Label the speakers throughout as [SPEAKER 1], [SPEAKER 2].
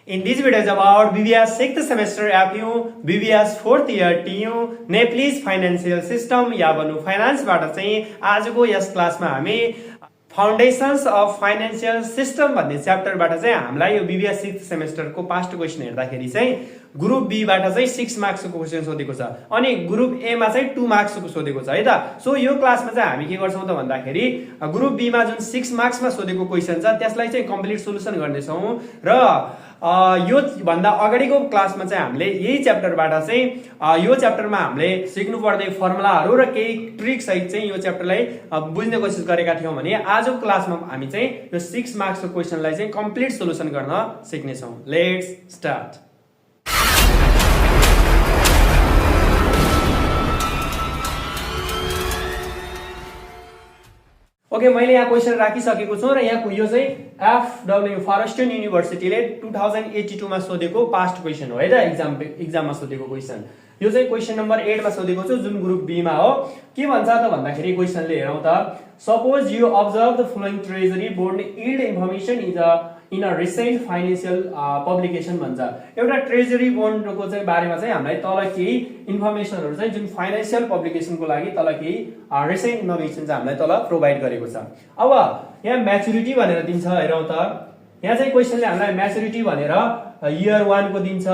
[SPEAKER 1] In this video is about BBS 6th semester FU, BBS 4th year TU, Nepalese financial system या भनौं फाइनान्सबाट चाहिँ आजको यस क्लासमा हामी फाउन्डेशन्स of financial system भन्ने च्याप्टरबाट चाहिँ हामीलाई यो BBS 6th सेमेस्टरको पास्ट क्वेशन हेर्दाखेरि चाहिँ ग्रुप बी बाट चाहिँ 6 मार्क्सको क्वेशन सोधेको छ अनि ग्रुप ए मा चाहिँ 2 मार्क्सको सोधेको छ है त। सो यो क्लासमा चाहिँ हामी के गर्छौं त भन्दाखेरि ग्रुप बी मा जुन 6 मार्क्समा सोधेको क्वेशन छ त्यसलाई चाहिँ कम्प्लिट सोलुसन गर्ने छौं र यो भन्दा अगाडिको क्लासमा चाहिँ हामीले यही च्याप्टरबाट चाहिँ यो च्याप्टरमा हामीले सिक्नु पर्ने फर्मुलाहरु र केही ट्रिक सहित चाहिँ यो च्याप्टरलाई बुझ्ने कोसिस गरेका थियौं भने आजको क्लासमा हामी चाहिँ यो 6 मार्क्सको क्वेशनलाई चाहिँ कम्प्लिट सोलुसन गर्न सिक्ने छौं। Let's start. ओके मैले यहाँ क्वेशन राखिसकेको छु र यहाँ यो चाहिँ एफडब्ल्यू फरेस्टन युनिभर्सिटीले 2082 मा सोधेको पास्ट क्वेशन हो है त। एक्जाममा सोधेको क्वेशन यो चाहिँ क्वेशन नम्बर 8 मा सोधेको छु जुन ग्रुप बी मा हो। के भन्छ त भन्दाखेरि क्वेशनले हेरौं त, suppose you observe the following treasury board yield information in a recent financial publication भन्छ। एउटा ट्रेजरी बोन्डको चाहिँ बारेमा चाहिँ हामीलाई तल केही इन्फर्मेसनहरु चाहिँ जुन फाइनान्शियल पब्लिकेसनको लागि तल केही रिसेन्ट इन्फर्मेसन चाहिँ हामीलाई तल प्रोवाइड गरेको छ। अब यहाँ म्याच्युरिटी भनेर दिन्छ हेरौं त, यहाँ चाहिँ क्वेशनले हामीलाई म्याच्युरिटी भनेर इयर 1 को दिन्छ,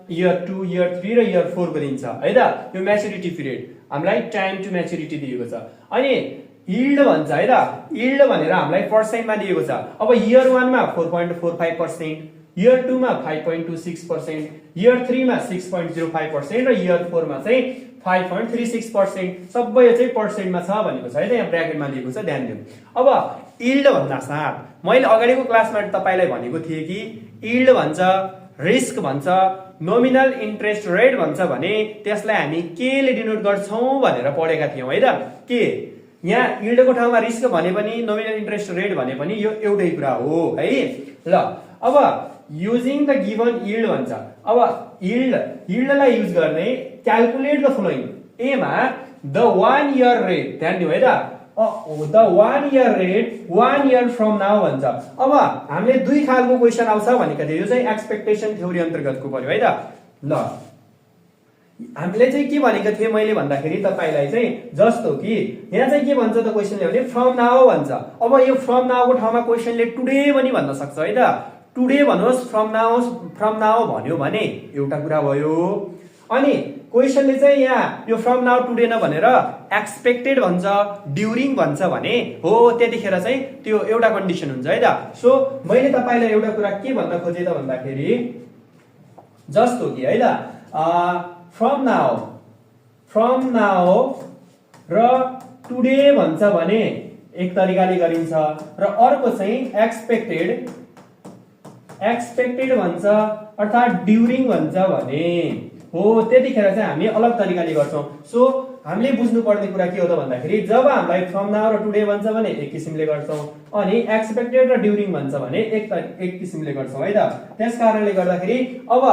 [SPEAKER 1] इयर 2, इयर 3 र इयर 4 को दिन्छ है त। यो म्याच्युरिटी पिरियड हामीलाई टाइम टु म्याच्युरिटी दिएको छ। अनि यील्ड भन्छ है त, यील्ड भनेर हामीलाई पर्सेन्टमा दिएको छ। अब इयर 1 मा 4.45%, इयर 2 मा 5.26%, इयर 3 मा 6.05% र इयर 4 मा चाहिँ 5.36%। सबै यो चाहिँ पर्सेन्टमा छ भनेको छ है त, यहाँ ब्र्याकेटमा दिएको छ, ध्यान दियौ। अब यील्ड भन्दा साथ मैले अगाडिको क्लासमा तपाईलाई भनेको थिए कि यील्ड भन्छ, रिस्क भन्छ, नोमिनल इन्ट्रेस्ट रेट भन्छ भने त्यसलाई हामी केले डिनोट गर्छौं भनेर पढेका थियौं है त। के यहाँ यील्डको ठाउँमा रिस्क भने पनि नोमिनल इन्ट्रेस्ट रेट भने पनि यो एउटै कुरा हो है। ल अब युजिङ द गिवन यील्ड भन्छ। अब यील्डलाई युज गर्ने क्याल्कुलेट द फ्लोइङ। ए मा द 1 इयर रेट, ध्यान दिनु है त, the 1 year rate 1 year from now भन्छ। अब हामीले दुई खालको क्वेशन आउँछ भनेको थियो, यो चाहिँ एक्सपेक्टेसन थ्योरी अन्तर्गतको पर्यो है त। ल हामीले चाहिँ के भनेको थिए मैले भन्दाखेरि तपाईलाई चाहिँ जस्तो कि यहाँ चाहिँ के भन्छ त क्वेशनले भने फ्रम नाउ भन्छ। अब यो फ्रम नाउ को ठाउँमा क्वेशनले टुडे पनि भन्न सक्छ है त। टुडे भन्नुहोस्, फ्रम नाउ भन्यो भने एउटा कुरा भयो। अनि क्वेशनले चाहिँ यहाँ यो फ्रम नाउ टुडे नभनेर एक्सपेक्टेड भन्छ, ड्युरिङ भन्छ भने हो त्यतिखेर चाहिँ त्यो एउटा कन्डिसन हुन्छ है त। सो मैले तपाईलाई एउटा कुरा के भन्न खोजे त भन्दाखेरि जस्तो कि है त फ्रम नाउ र टुडे भन्छ भने एक तरिकाले गरिन्छ र अर्को चाहिँ एक्सपेक्टेड भन्छ अर्थात ड्युरिङ भन्छ भने हो त्यतिखेर चाहिँ हामी अलग तरिकाले गर्छौं। सो हामीले बुझ्नु पर्ने कुरा के हो त भन्दाखेरि जब हामीलाई फ्रम नाउ र टुडे भन्छ भने एक किसिमले गर्छौं अनि एक्सपेक्टेड र ड्युरिङ भन्छ भने एक किसिमले गर्छौं है त। त्यसकारणले गर्दाखेरि अब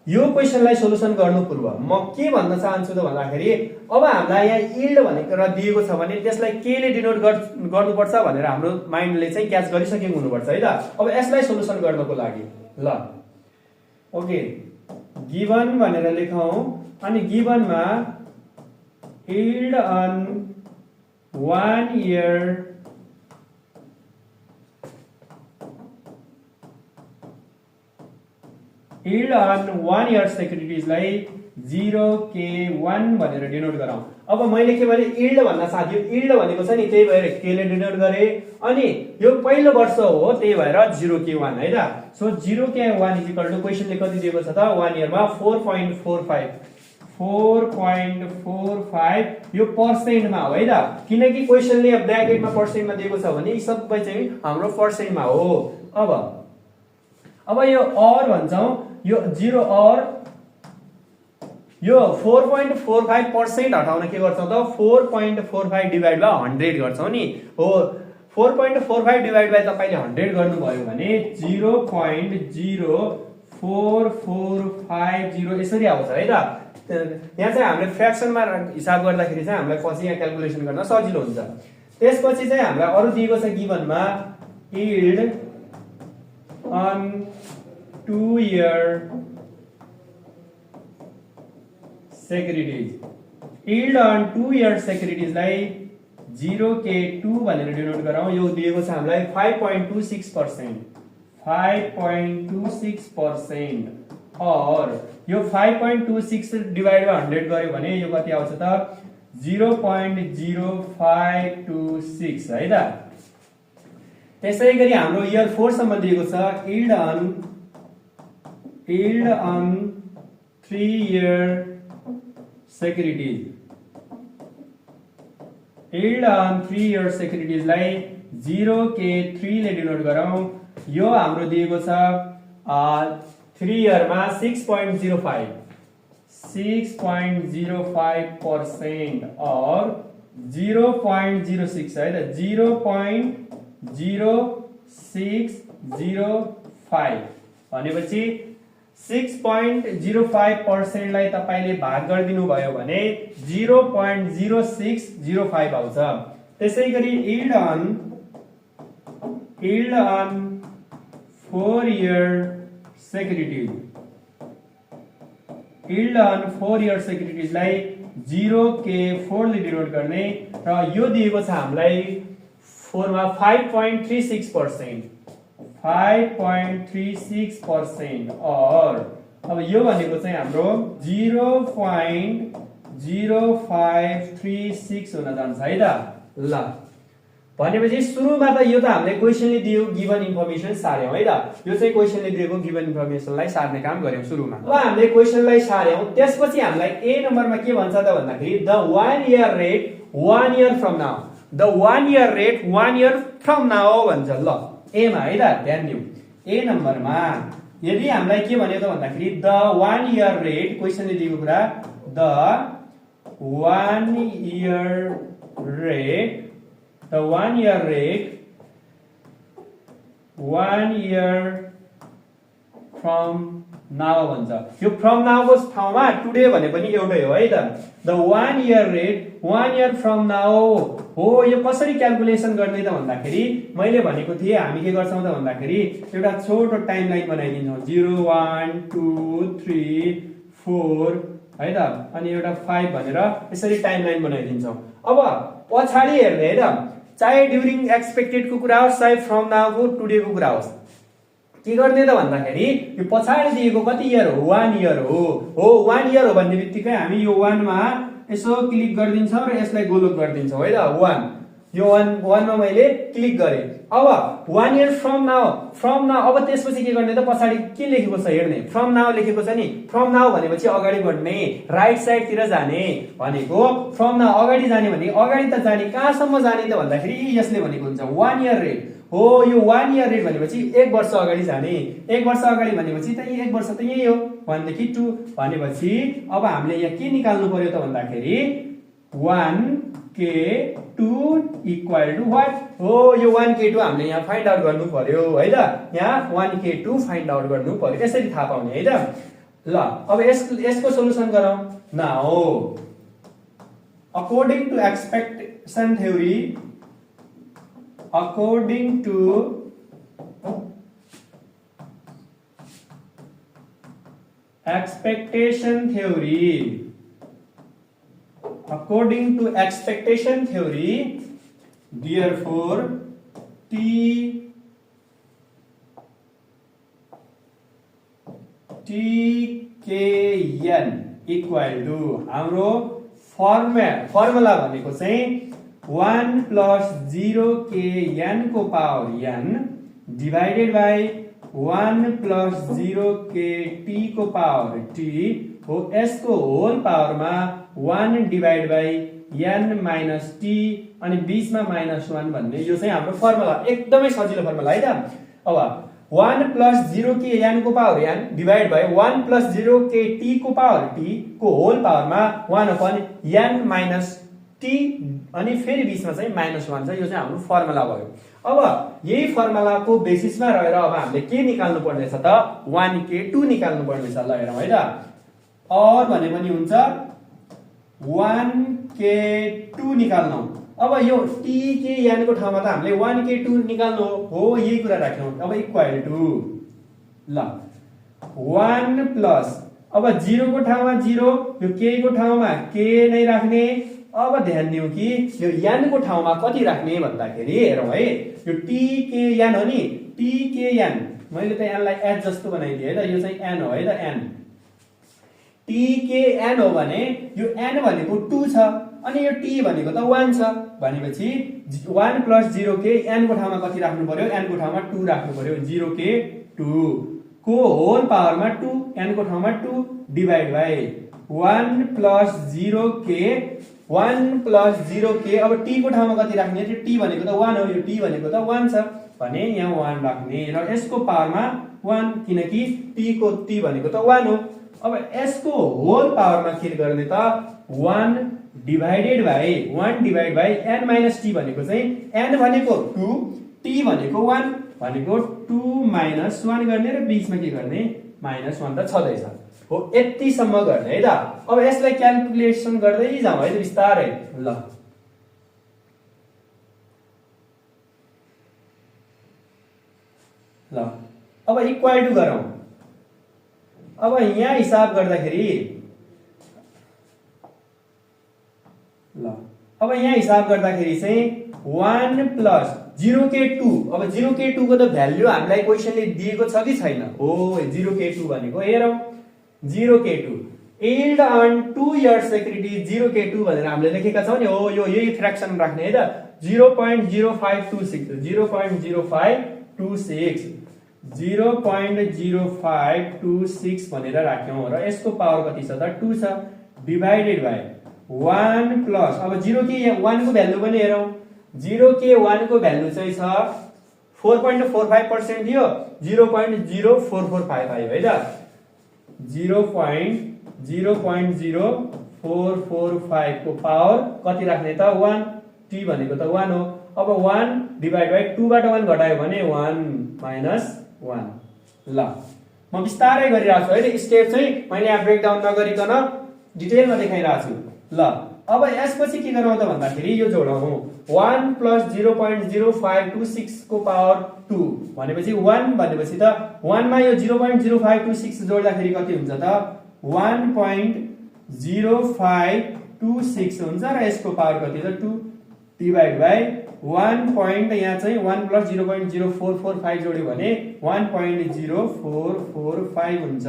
[SPEAKER 1] यो क्वेशनलाई सोलुसन गर्नु पूर्व म के भन्न चाहन्छु त भन्दाखेरि अब हामीलाई यहाँ यील्ड भनेको र दिएको छ भने त्यसलाई केले डिनोट गर्नुपर्छ भनेर हाम्रो माइन्डले चाहिँ क्याच गरिसकेको हुनुपर्छ है त। अब यसलाई सोलुसन गर्नको लागि ल ओके गिवन भनेर लेखौं अनि गिवनमा yield on 1 year yield on 1 year securities लाई 0K1 भनेर डिनोट गराउँ। अब मैले के भने यील्ड भन्न साथ यो यील्ड भनेको छ नि त्यही भएर K ले डिनोट गरे अनि यो पहिलो वर्ष हो त्यही भएर 0K1 है त। So 0K1 is equal to क्वेशनले कति दिएको छ त 1 इयरमा 4.45 यो पर्सेन्टमा हो है त, किनकि क्वेशनले ब्र्याकेटमा पर्सेन्टमा दिएको छ भने यी सबै चाहिँ हाम्रो पर्सेन्टमा हो। अब यो और भन्छौं, यो 0 और यो 4.45% हटाउन के गर्छौं त 4.45 डिवाइड बाइ 100 गर्छौं नि हो। 4.45 डिवाइड बाइ तपाईले 100 गर्नुभयो भने 0.0445 यसरी आउँछ है त। यहाँ चाहिँ हामीले फ्र्याक्सनमा हिसाब गर्दाखेरि चाहिँ हामीलाई पछि यहाँ क्याल्कुलेसन गर्न सजिलो हुन्छ। त्यसपछि चाहिँ हामीलाई अरु दिएको छ गिवनमा yield on 2 year securities. Yield on 2 year securities लाई 0K2 भनेर डिनोट गरौँ। यो दिएको छ हामीलाई 5.26%, 5.26%, और यो 5.26 डिवाइड बाइ 100 गर्यो भने यो कति आउँछ त 0.0526 है त। त्यसै गरी हाम्रो इयर 4 सम्म दिएको छ yield on 3 year securities. Yield on 3 year securities लाई 0K3 ले डिनोट गरौँ। यो हाम्रो दिएको छ 3 year मा 6.05% और 0.06 है त 0.0605 भनेपछि 6.05% लाई तपाईले भाग गरिदिनु भयो भने 0.0605 आउँछ। त्यसै गरी yield on 4 year securities, yield on 4 year securities लाई 0K4 ले डिनोट गर्ने र यो दिएको छ हामीलाई 4 मा 5.36%, 5.36% और अब यो भनेको चाहिँ हाम्रो 0.0536 हुन जान्छ है त। ल भनेपछि सुरुमा त यो त हामीले क्वेशनले दियो गिवन इन्फर्मेसन सार्यौं है त। यो चाहिँ क्वेशनले दिएको गिवन इन्फर्मेसनलाई सार्ने काम गर्यौं सुरुमा। अब हामीले क्वेशनलाई सार्यौं, त्यसपछि हामीलाई ए नम्बरमा के भन्छ त भन्दाखेरि the 1 year rate 1 year from now, the 1 year rate 1 year from now भन्छ। ल ए मा है त ध्यान दिऊ। ए नम्बरमा यदि हामीलाई के भन्यो त भन्दाखेरि द 1 year rate क्वेशनले दिएको कुरा the 1 year rate, the 1 year rate 1 year from now भन्छ। यो from now को ठाउँमा टुडे भने पनि एउटै हो है त। the 1 year rate 1 year from now हो। यो कसरी क्याल्कुलेसन गर्ने त भन्दाखेरि मैले भनेको थिए हामी के गर्छौं त भन्दाखेरि एउटा छोटो टाइमलाइन बनाइदिन्छौं 0 1 2 3 4 है त, अनि एउटा 5 भनेर यसरी टाइमलाइन बनाइदिन्छौं। अब पछाडी हेर्ने है त, चाहे ड्युरिङ एक्सपेक्टेड को कुरा होस् चाहे फ्रम नाउ को टुडे को कुरा होस्, के गर्ने त भन्दाखेरि यो पछाडी दिएको कति इयर हो 1 इयर हो 1 इयर हो भन्ने बित्तिकै हामी यो 1 मा यसो क्लिक गर्दिन्छौं र यसलाई गोलोक गर्दिन्छौं है त 1। यो 1 मा मैले क्लिक गरे। अब 1 इयर फ्रम नाउ अब त्यसपछि के गर्ने त पछाडी के लेखेको छ हेर्ने, फ्रम नाउ लेखेको छ नि। फ्रम नाउ भनेपछि अगाडि बढ्ने, राइट साइड तिर जाने भनेको। फ्रम नाउ अगाडि जाने भने अगाडि त जाने, कहाँसम्म जाने त भन्दाखेरि यसले भनेको हुन्छ 1 इयर रेट हो। यो 1 इयर रेट भनेपछि 1 वर्ष अगाडि जाने, 1 वर्ष अगाडि भनेपछि त 1 वर्ष त यही हो 1 देखि 2 भनेपछि अब हामीले यहाँ के निकाल्नु पर्यो त भन्दाखेरि 1K2 इक्वल टु व्हाट हो। यो 1K2 हामीले यहाँ फाइन्ड आउट गर्नु पर्यो है त। यहाँ 1K2 फाइन्ड आउट गर्नु पर्यो, यसरी थाहा पाउने है त। ल अब यसको सोलुसन गरौँ। Now according to expectation theory, according to expectation theory, according to expectation theory, therefore TKN equal to हाम्रो फर्मुला भनेको चाहिँ 1 plus 0Kn को power n divided by 1 plus 0Kt को पावर t हो। यसको होल पावरमा 1 divide by n minus t अनि बीचमा -1 भन्ने यो चाहिँ हाम्रो फर्मुला, एकदमै सजिलो फर्मुला है त। अब 1 plus 0Kn को power n divide by 1 plus 0Kt को पावर t को होल पावरमा 1 अपन n माइनस t अनि फेरि बीचमा चाहिँ -1 छ। यो चाहिँ हाम्रो फर्मुला भयो। अब यही फर्मुलाको बेसिसमा रहेर अब हामीले के निकाल्नु पर्नेछ त 1K2 निकाल्नु पर्नेछ। ल हेरौँ है त। और भने पनि हुन्छ 1K2 निकाल्नु। अब यो TKN को ठाउँमा त हामीले 1K2 निकाल्नु हो, यही कुरा राख्यौं। अब इक्वल टु ल 1 प्लस अब 0 को ठाउँमा 0 यो k को ठाउँमा k नै राख्ने। अब ध्यान दिउँ कि यो n को ठाउँमा कति राख्ने भन्दाखेरि हेरौँ है, यो tkn हो नि, tkn मैले त n लाई h जस्तो बनाइदिएँ है त, यो चाहिँ n हो है त, n tkn हो भने यो n भनेको 2 छ अनि यो t भनेको त 1 छ भनेपछि 1 प्लस 0k n को ठाउँमा कति राख्नु पर्यो, n को ठाउँमा 2 राख्नु पर्यो, 0k 2 को होल पावरमा 2 n को ठाउँमा 2 divide by 1 plus 0k 1 plus 0k अब t को ठाउँमा कति राख्ने, त्यो t भनेको त 1 हो, यो t भनेको त 1 छ भने यहाँ 1 राख्ने र यसको पावरमा 1 किनकि t भनेको त 1 हो। अब यसको होल पावरमा के गर्ने त 1 divided by n minus t भनेको चाहिँ n भनेको 2 t भनेको 1 भनेको 2 माइनस 1 गर्ने र बीचमा के गर्ने माइनस 1 त छँदैछ हो, यतिसम्म गर्ने है त। अब यसलाई क्याल्कुलेसन गर्दै जाउँ है त बिस्तारै। ल अब इक्वल टु गरौँ। अब यहाँ हिसाब गर्दाखेरि चाहिँ 1 प्लस 0k2 अब 0k2 को त भ्याल्यु हामीलाई क्वेशनले दिएको छ कि छैन, हो 0k2 भनेको हेरौँ 0k2 yield on 2 years security 0k2 भनेर हामीले लेखेका छौं नि, हो यो यही फ्र्याक्सन राख्ने है त 0.0526 भनेर राख्यौं र यसको पावर कति छ त 2 छ डिभाइडेड बाइ 1 प्लस अब 0k1 को भ्यालु पनि हेरौं, 0k1 को भ्यालु चाहिँ छ 4.45% दियो 0.0445 है त 0.0445 को पावर कति राख्ने त 1 t भनेको त 1 हो। अब 1 डिभाइड बाइ 2 बाट 1 घटायो भने 1 माइनस 1। ल म बिस्तारै गरिरहेको छु है, स्टेप चाहिँ मैले यहाँ ब्रेक डाउन नगरिकन डिटेलमा देखाइरहेको छु। ल अब यसपछि के गरौँ त भन्दाखेरि यो जोडौँ 1 प्लस 0.0526 को पावर 2 भनेपछि 1 भनेपछि त 1 मा यो 0.0526 जोड्दाखेरि कति हुन्छ त 1.0526 हुन्छ र यसको पावर कति त 2 डिभाइड बाइ 1 यहाँ चाहिँ 1 प्लस 0.0445 जोड्यो भने 1.0445 हुन्छ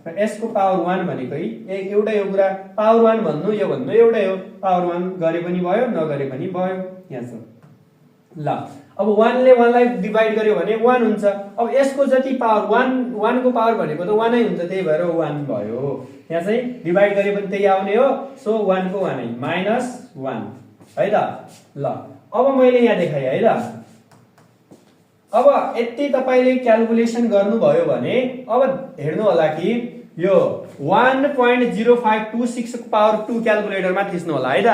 [SPEAKER 1] र यसको पावर 1 भनेकै एउटै हो कुरा, पावर 1 भन्नु यो भन्नु एउटै हो, पावर 1 गरे पनि भयो नगरे पनि भयो यहाँ छ। ल अब 1 ले 1 लाई डिभाइड गर्यो भने 1 हुन्छ। अब यसको जति पावर 1 को पावर भनेको त 1 नै हुन्छ, त्यही भएर 1 भयो। यहाँ चाहिँ डिभाइड गरे पनि त्यही आउने हो, सो 1 को 1 नै माइनस 1 है त। ल अब मैले यहाँ देखाएँ है त। अब यति तपाईले क्याल्कुलेसन गर्नुभयो भने अब हेर्नु होला कि यो 1.0526 को पावर 2 क्याल्कुलेटरमा थिच्नु होला है त।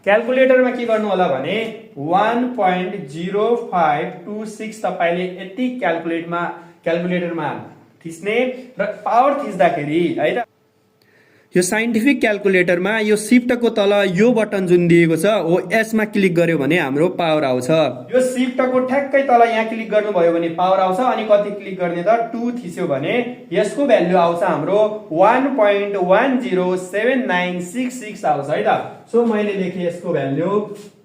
[SPEAKER 1] क्याल्कुलेटरमा के गर्नु होला भने 1.0526 तपाईले यति क्याल्कुलेटरमा थिच्ने र पावर थिच्दाखेरि है त यो साइन्टिफिक क्याल्कुलेटरमा यो शिफ्टको तल यो बटन जुन दिएको छ हो यसमा क्लिक गर्यो भने हाम्रो पावर आउँछ। यो शिफ्टको ठ्याक्कै तल यहाँ क्लिक गर्नुभयो भने पावर आउँछ अनि कति क्लिक गर्ने त 2 थिच्यो भने यसको भ्यालु आउँछ हाम्रो 1.107966 आउँछ है त। सो मैले लेखे यसको भ्यालु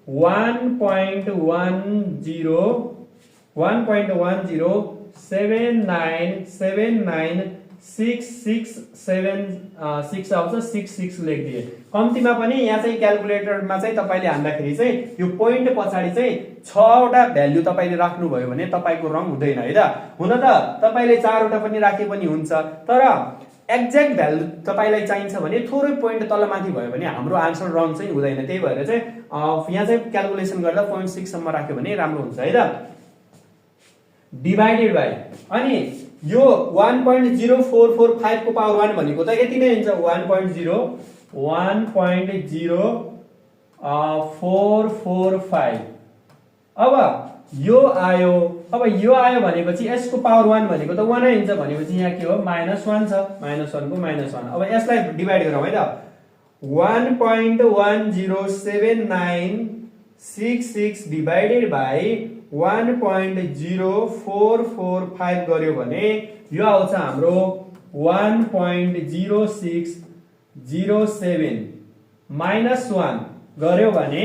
[SPEAKER 1] 1.107976 आउँछ, 66 लेखिदिए। कम्तीमा पनि यहाँ चाहिँ क्याल्कुलेटरमा चाहिँ तपाईले हान्दाखेरि चाहिँ यो पोइन्ट पछाडि चाहिँ 6 वटा भ्यालु तपाईले राख्नुभयो भने तपाईको रङ हुँदैन है त। हुन त तपाईले 4 वटा पनि राखे पनि हुन्छ, तर एक्ज्याक्ट भ्यालु तपाईलाई चाहिन्छ भने थोरै पोइन्ट तलमाथि भयो भने हाम्रो आन्सर रङ चाहिँ हुँदैन। त्यही भएर चाहिँ यहाँ चाहिँ क्याल्कुलेसन गर्दा 0.6 सम्म राख्यो भने राम्रो हुन्छ है त। डिभाइडेड बाइ अनि यो 1.0445 को पावर 1 भनेको त यति नै हुन्छ 1.0445। अब यो आयो भनेपछि यसको पावर 1 भनेको त 1 नै हुन्छ भनेपछि यहाँ के हो -1 छ, -1 को -1। अब यसलाई डिभाइड गरौँ है त 1.107966 डिभाइडेड बाइ 1.0445 गर्यो भने यो आउँछ हाम्रो 1.0607 -1 गर्यो भने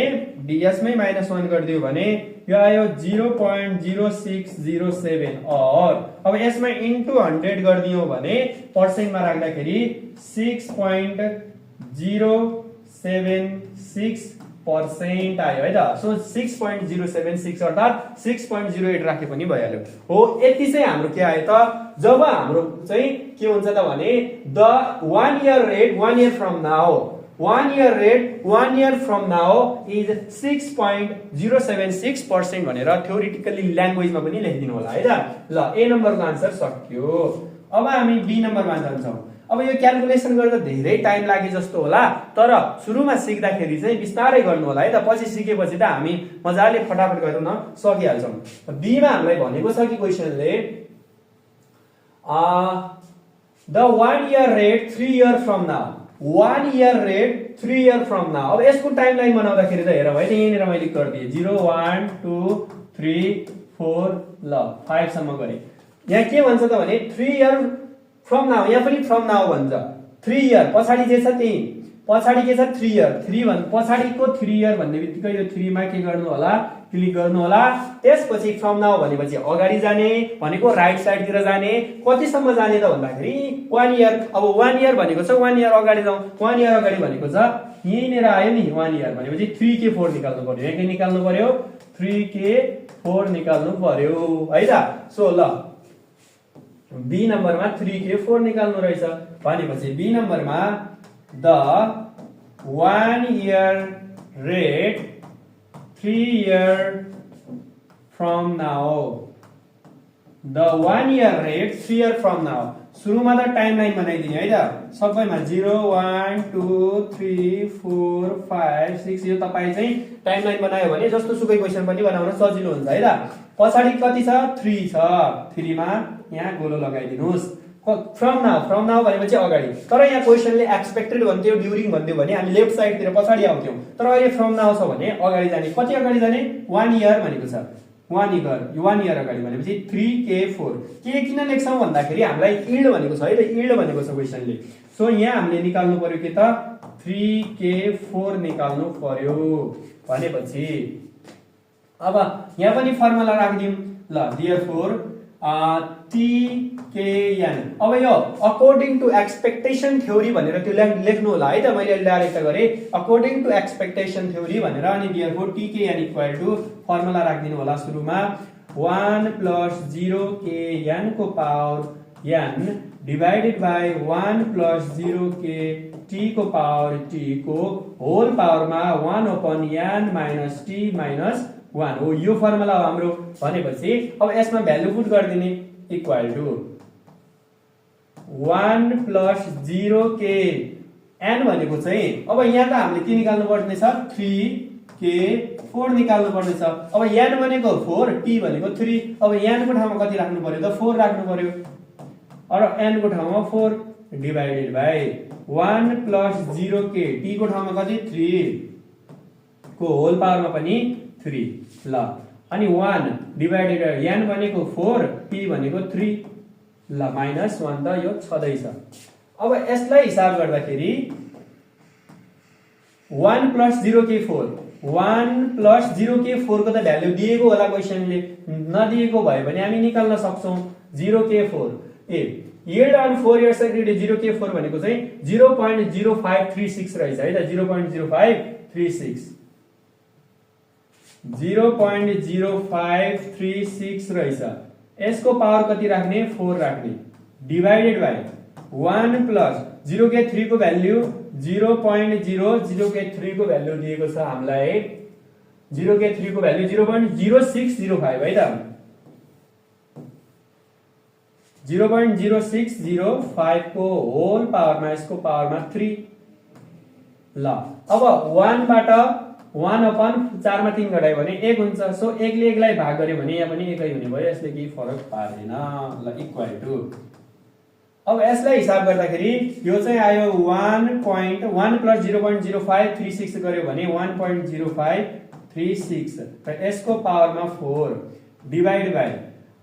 [SPEAKER 1] ds मै -1 गरिदियो भने यो आयो 0.0607 और अब यसमा इन्टु 100 गरिदियो भने पर्सेन्टमा राख्दाखेरि 6.076% आयो है त। सो 6.076 अर्थात 6.08 राखे पनि भइहाल्यो हो। यति चाहिँ हाम्रो के आयो त, जब हाम्रो चाहिँ के हुन्छ त भने the 1 year rate 1 year from now 1 year rate 1 year from now is 6.076% भनेर थ्योरिटिकली ल्याङ्ग्वेजमा पनि लेखिदिनु होला है त। ल ए नम्बरको आन्सर सक्यो। अब हामी बी नम्बरमा जान्छौँ। अब यो क्याल्कुलेसन गर्दा धेरै टाइम लागे जस्तो होला, तर सुरुमा सिक्दाखेरि चाहिँ बिस्तारै गर्नु होला है त। पछि सिकेपछि त हामी मजाले फटाफट गर्न सकिहाल्छौँ। बी मा हामीलाई भनेको छ कि क्वेशनले the 1 year rate 3 year from now 1 year rate 3 year from now। अब यसको टाइमलाइन बनाउँदाखेरि त हेर भाइ त यहाँनिर मैले गरिदिएँ 0 1 2 3 4 ल 5 सम्म गरे। यहाँ के भन्छ त भने 3 year from now, यहाँ पनि from now भन्छ 3 year पछाडि जे छ त्यही पछाडि के छ 3 year 3 भन् पछाडिको 3 year भन्ने बित्तिकै यो 3 मा के गर्नु होला क्लिक गर्नु होला। त्यसपछि from now भनेपछि अगाडि जाने भनेको राइट साइडतिर जाने। कतिसम्म जाने त भन्दाखेरि 1 year। अब 1 year भनेको छ 1 year अगाडि जाउँ। 1 year अगाडि भनेको छ यहीँनिर आयो नि 1 year भनेपछि 3k4 निकाल्नु पर्यो। यहाँ के निकाल्नु पर्यो 3k4 निकाल्नु पर्यो है त। सो ल बी नम्बरमा 3k4 निकाल्नु रहेछ भनेपछि बी नम्बरमा the 1 year rate 3 year from now the 1 year rate 3 year from now। सुरुमा त टाइमलाइन बनाइदिने है त सबैमा 0 1 2 3 4 5 6 यो तपाईँ चाहिँ टाइमलाइन बनायो भने जस्तो सुकै क्वेशन पनि बनाउन सजिलो हुन्छ है त। पछाडि कति छ 3 छ 3 मा यहाँ गोलो लगाइदिनुस्। फ्रम नाउ भनेपछि अगाडि। तर यहाँ क्वेशनले एक्सपेक्टेड भन्थ्यो ड्युरिङ भन्थ्यो भने हामी लेफ्ट साइडतिर पछाडि आउँथ्यौं। तर अहिले फ्रम नाउ छ भने अगाडि जाने। कति अगाडि जाने 1 year भनेको छ 1 year अगाडि भनेपछि 3k4। के किन लेख्छौं भन्दाखेरि हामीलाई यील्ड भनेको छ है त यील्ड भनेको छ क्वेशनले। सो यहाँ हामीले निकाल्नु पर्यो के त 3k4 निकाल्नु पर्यो भनेपछि अब यहाँ पनि फर्मुला राख्दियौं ल देयरफोर TKN। अब यो अकॉर्डिंग टू एक्सपेक्टेशन थ्योरी भनेर त्यो लेख्नु होला है त। मैले डाइरेक्ट गरे अकॉर्डिंग टू एक्सपेक्टेशन थ्योरी भनेर अनि therefore TKN equal to formula राख्दिनु होला सुरुमा 1 + 0kn को power n divided by 1 + 0k t को पावर t को होल पावरमा 1/n - t - 1 हो। यो फर्मुला हो हाम्रो भनेपछि अब यसमा भ्यालु पुट गरिदिने इक्वल टु 1 + 0k n भनेको चाहिँ अब यहाँ त हामीले के निकाल्नु पर्ने छ 3k4 निकाल्नु पर्ने छ। अब n भनेको 4 t भनेको 3। अब n को ठाउँमा कति राख्नु पर्यो त 4 राख्नु पर्यो र n को ठाउँमा 4 डिवाइडेड बाइ 1 + 0k t को ठाउँमा कति 3 को होल पावरमा पनि 3 ल अनि 1 डिवाइडेड n भनेको 4 p भनेको 3 ल -1 त यो छदै छ। अब यसलाई हिसाब गर्दाखेरि 1 + 0k4 1 + 0k4 को त भ्यालु दिएको होला क्वेशनले। नदिएको भए भने हामी निकाल्न सक्छौं 0k4 yield on 4 years agreed 0k4 भनेको चाहिँ 0.0536 रहेछ है त 0.0536 0.0536 रहेछ। यसको पावर कति राख्ने 4 राख्ने डिवाइडेड बाइ 1 + 0k3 को भ्यालु 0.0 को भ्यालु दिएको छ हामीलाई 0k3 को भ्यालु 0.0605 है त 0.0605 को होल पावरमा यसको पावरमा 3 ल अब 1 बाट 1/4 मा 3 घटायो भने 1 हुन्छ। सो 1 ले 1 लाई भाग गर्यो भने यहाँ पनि 1 हुने भयो। यसले केही फरक पार्दैन ल इक्वल टु अब यसलाई हिसाब गर्दाखेरि यो चाहिँ आयो 1 + 0.0536 गर्यो भने 1.0536 र यसको पावरमा 4 डिवाइड बाइ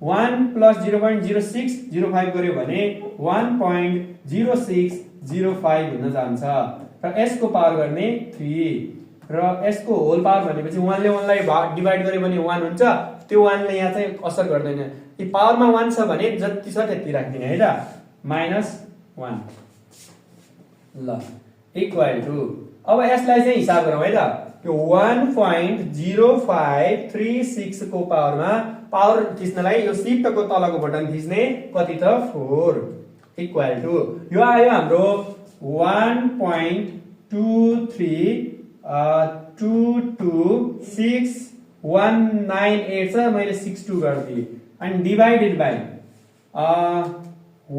[SPEAKER 1] 1 प्लस 0.0605 गर्यो भने 1.0605 हुन जान्छ र यसको पावर गर्ने 3 र यसको होल पावर भनेपछि 1 ले 1 लाई डिवाइड गर्यो भने 1 हुन्छ त्यो 1 ले यहाँ चाहिँ असर गर्दैन यी पावरमा 1 छ भने जति छ त्यति राख्दिने है त -1 ल इक्वल टु अब यसलाई चाहिँ हिसाब गरौँ है त यो 1.0536 को पावरमा पावर थिच्नलाई यो शिफ्टको तलको बटन थिच्ने कति त 4 इक्वल टु यो आयो हाम्रो 1.2322619 छ मैले 62 गर्दिए अनि डिवाइडेड बाइ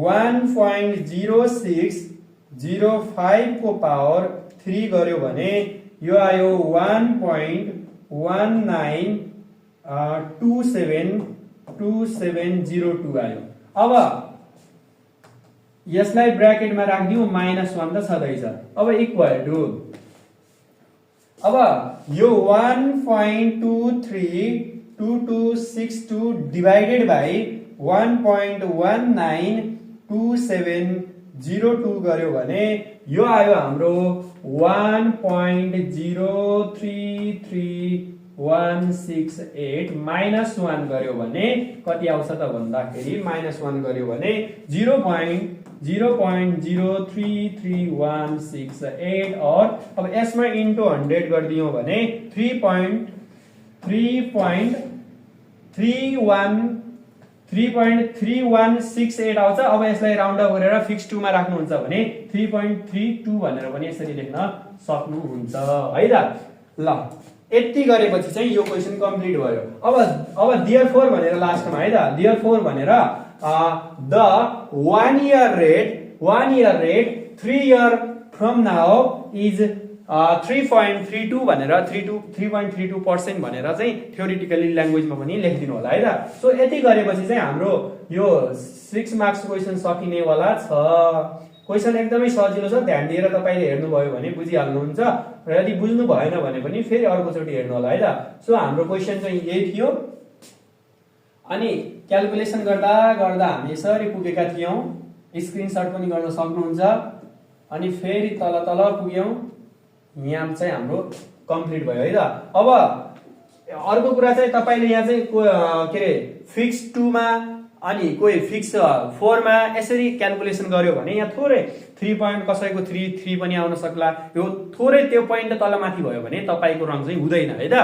[SPEAKER 1] 1.0605 को पावर 3 गर्यो भने यो आयो 1.19272702 आयो अब यसलाई ब्र्याकेटमा राख्दियौ -1 त छदैछ अब इक्वल टु अब यो 1.232262 डिवाइडेड बाइ 1.192702 गर्यो भने यो आयो हाम्रो 1.033168 -1 गर्यो भने कति आउँछ त भन्दाखेरि -1 गर्यो भने 0.0333168 और अब यसमा इन्टु 100 गरिदियौ भने 3.3168 आउँछ अब यसलाई राउन्ड अफ गरेर फिक्स 2 मा राख्नुहुन्छ भने 3.32 भनेर पनि यसरी लेख्न सक्नुहुन्छ है त ल यति गरेपछि चाहिँ यो क्वेशन कम्प्लिट भयो अब देयरफोर भनेर लास्टमा है त देयरफोर भनेर the 1 year rate 3 year from now is 3.32 भनेर 3.32% भनेर चाहिँ थ्योरेटिकली ल्याङ्ग्वेजमा पनि लेखिदिनु होला है त सो यति गरेपछि चाहिँ हाम्रो यो 6 मार्क्स क्वेशन सकिनेवाला छ क्वेशन एकदमै सजिलो छ ध्यान दिएर तपाईले हेर्नुभयो भने बुझिहाल्नुहुन्छ र यदि बुझ्नु भएन भने पनि फेरि अर्कोचोटि हेर्नु होला है त सो हाम्रो क्वेशन चाहिँ यही थियो अनि क्याल्कुलेसन गर्दा गर्दा हामी यसरी पुगेका थियौं स्क्रिनशट पनि गर्न सक्नुहुन्छ अनि फेरि तल पुग्यौं यहाँ चाहिँ हाम्रो कम्प्लिट भयो है त अब अर्को कुरा चाहिँ तपाईले यहाँ चाहिँ के रे फिक्स 2 मा अनि कोही फिक्स 4 मा यसरी क्याल्कुलेसन गर्यो भने यहाँ थोरै 3 पोइन्ट कसैको 3 पनि आउन सक्ला यो थोरै त्यो पोइन्ट तल माथि भयो भने तपाईको रङ चाहिँ हुँदैन है त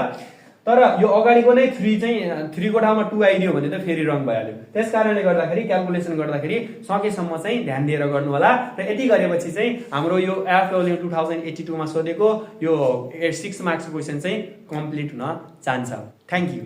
[SPEAKER 1] तर यो अगाडिको नै 3 चाहिँ 3 को ठाउँमा 2 आइदियो भने त फेरि रङ भइहाल्यो त्यसकारणले गर्दाखेरि क्याल्कुलेसन गर्दाखेरि सकेसम्म चाहिँ ध्यान दिएर गर्नु होला र यति गरेपछि चाहिँ हाम्रो यो एफडब्ल्यू 2082 मा सोधेको यो 6 मार्क्स क्वेशन चाहिँ कम्प्लिट हुन जान्छ थ्यांक यू